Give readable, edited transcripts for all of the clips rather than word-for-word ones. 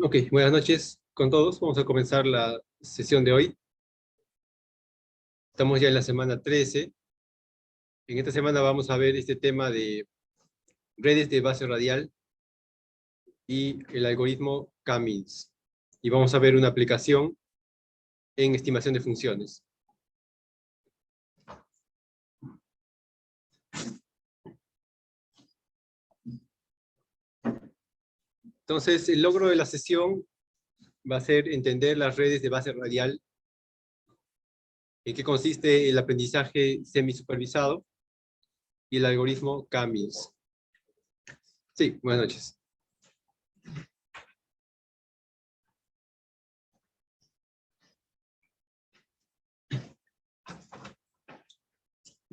Ok, buenas noches con todos. Vamos a comenzar la sesión de hoy. Estamos ya en la semana 13. En esta semana vamos a ver este tema de redes de base radial y el algoritmo K-means. Y vamos a ver una aplicación en estimación de funciones. Entonces, el logro de la sesión va a ser entender las redes de base radial, en qué consiste el aprendizaje semisupervisado y el algoritmo K-means. Sí, buenas noches.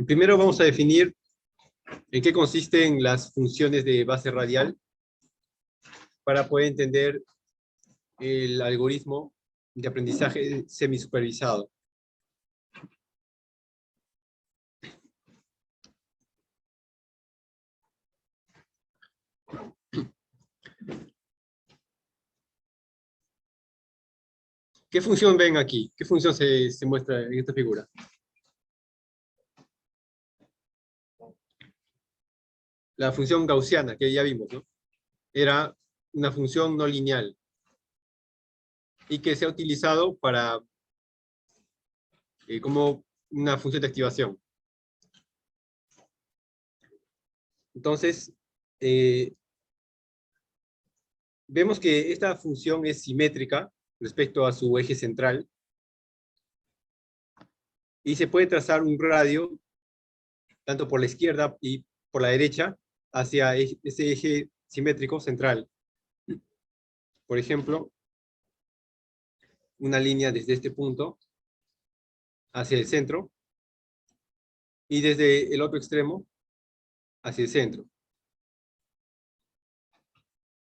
Primero vamos a definir en qué consisten las funciones de base radial para poder entender el algoritmo de aprendizaje semisupervisado. ¿Qué función ven aquí? ¿Qué función se muestra en esta figura? La función gaussiana, que ya vimos, ¿no? Era una función no lineal y que se ha utilizado para como una función de activación. Entonces, vemos que esta función es simétrica respecto a su eje central y se puede trazar un radio tanto por la izquierda y por la derecha hacia ese eje simétrico central. Por ejemplo, una línea desde este punto hacia el centro y desde el otro extremo hacia el centro.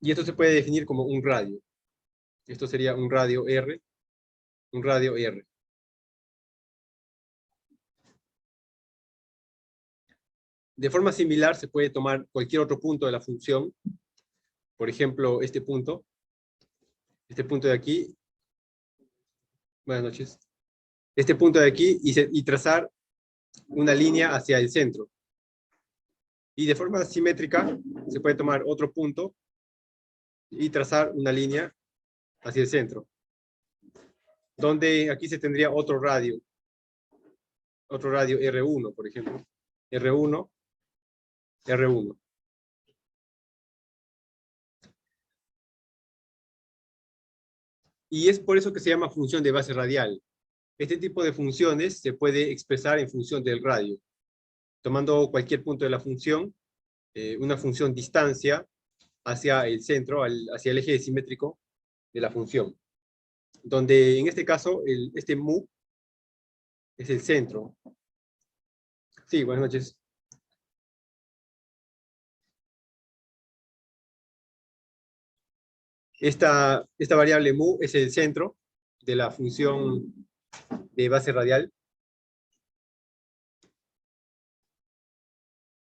Y esto se puede definir como un radio. Esto sería un radio R, un radio R. De forma similar se puede tomar cualquier otro punto de la función, por ejemplo, este punto de aquí, buenas noches, este punto de aquí y trazar una línea hacia el centro. Y de forma simétrica se puede tomar otro punto y trazar una línea hacia el centro, donde aquí se tendría otro radio R1, por ejemplo, R1, R1. Y es por eso que se llama función de base radial. Este tipo de funciones se puede expresar en función del radio, tomando cualquier punto de la función, una función distancia hacia el centro, hacia el eje simétrico de la función, donde en este caso este mu es el centro. Sí, buenas noches. Esta variable mu es el centro de la función de base radial.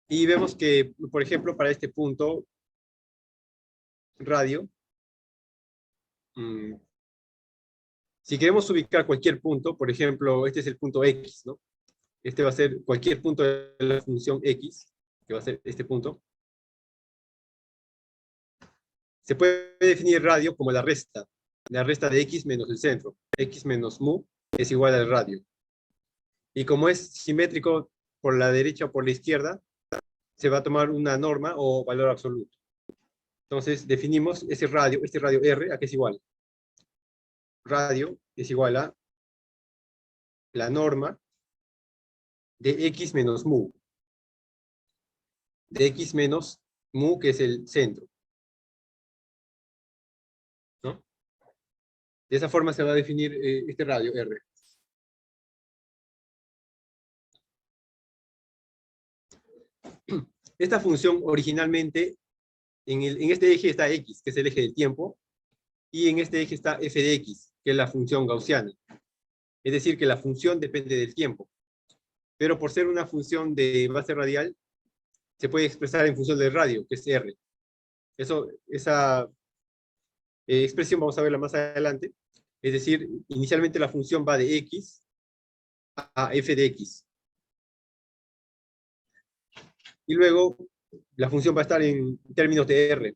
Y vemos que, por ejemplo, para este punto radio, si queremos ubicar cualquier punto, por ejemplo, este es el punto X, ¿no? Este va a ser cualquier punto de la función X, que va a ser este punto. Se puede definir radio como la resta de X menos el centro. X menos mu es igual al radio. Y como es simétrico por la derecha o por la izquierda, se va a tomar una norma o valor absoluto. Entonces definimos este radio R, ¿a qué es igual? Radio es igual a la norma de X menos mu. De X menos mu, que es el centro. ¿No? De esa forma se va a definir este radio R. Esta función originalmente, en este eje está X, que es el eje del tiempo, y en este eje está f de X, que es la función gaussiana. Es decir, que la función depende del tiempo. Pero por ser una función de base radial, se puede expresar en función del radio, que es R. expresión vamos a verla más adelante. Es decir, inicialmente la función va de x a f de x. Y luego la función va a estar en términos de r.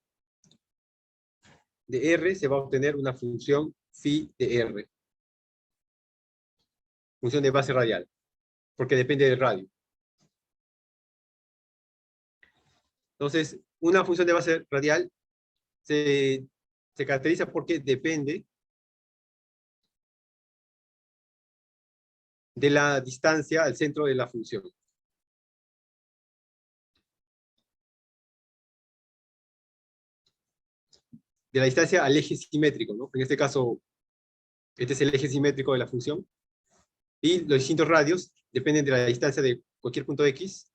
De r se va a obtener una función phi de r. Función de base radial, porque depende del radio. Entonces, una función de base radial se caracteriza porque depende de la distancia al centro de la función. De la distancia al eje simétrico, ¿no? En este caso, este es el eje simétrico de la función. Y los distintos radios dependen de la distancia de cualquier punto X.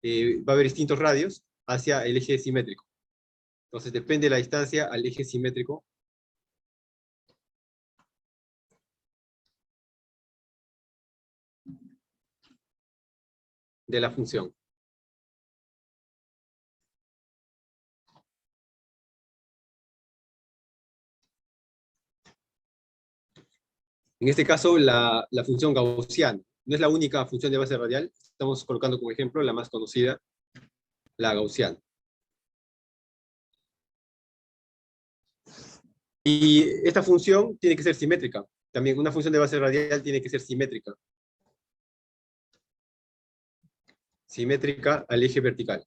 Va a haber distintos radios hacia el eje simétrico. Entonces, depende de la distancia al eje simétrico de la función. En este caso, la función gaussiana. No es la única función de base radial. Estamos colocando como ejemplo la más conocida, la gaussiana. Y esta función tiene que ser simétrica. También una función de base radial tiene que ser simétrica. Simétrica al eje vertical.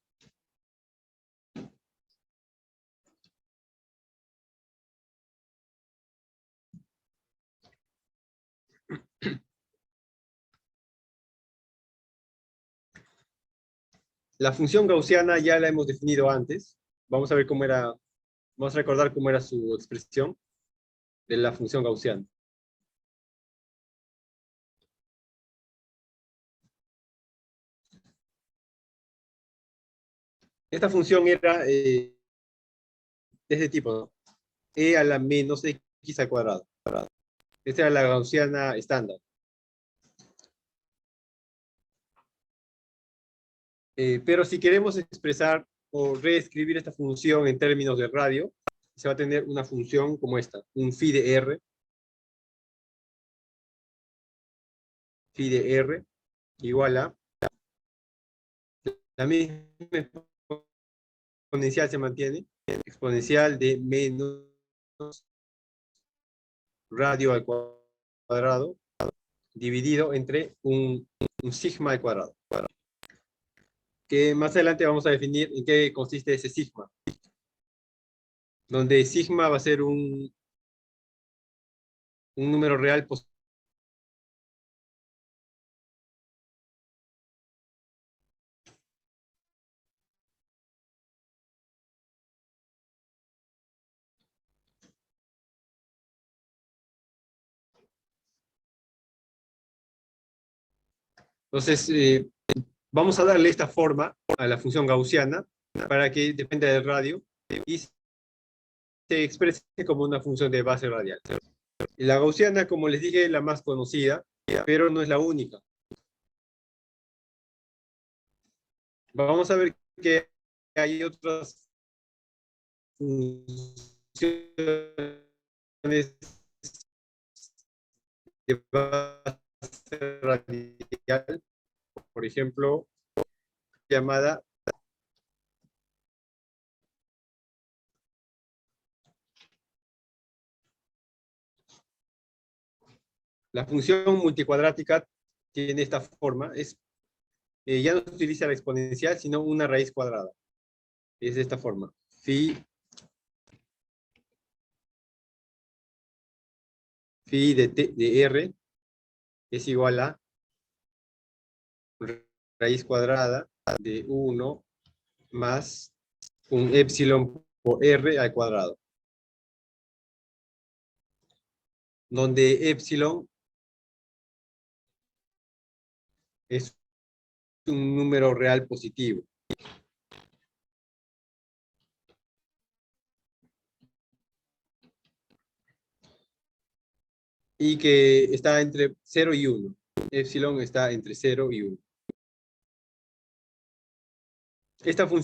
La función gaussiana ya la hemos definido antes. Vamos a ver cómo era, vamos a recordar cómo era su expresión de la función gaussiana. Esta función era de este tipo, ¿no? E a la menos x al cuadrado. Esta era la gaussiana estándar. Pero si queremos expresar o reescribir esta función en términos de radio, se va a tener una función como esta, un phi de r, igual a la misma exponencial se mantiene, exponencial de menos radio al cuadrado, dividido entre un sigma al cuadrado. Que más adelante vamos a definir en qué consiste ese sigma. Donde sigma va a ser un número real positivo. Entonces, vamos a darle esta forma a la función gaussiana para que dependa del radio y se exprese como una función de base radial. Y la gaussiana, como les dije, es la más conocida, pero no es la única. Vamos a ver que hay otras funciones de base radial, por ejemplo, llamada la función multicuadrática. Tiene esta forma, ya no se utiliza la exponencial, sino una raíz cuadrada. Es de esta forma, phi de r es igual a raíz cuadrada de 1 más un epsilon por r al cuadrado, donde epsilon es un número real positivo. Y que está entre 0 y 1. Epsilon está entre 0 y 1. Esta función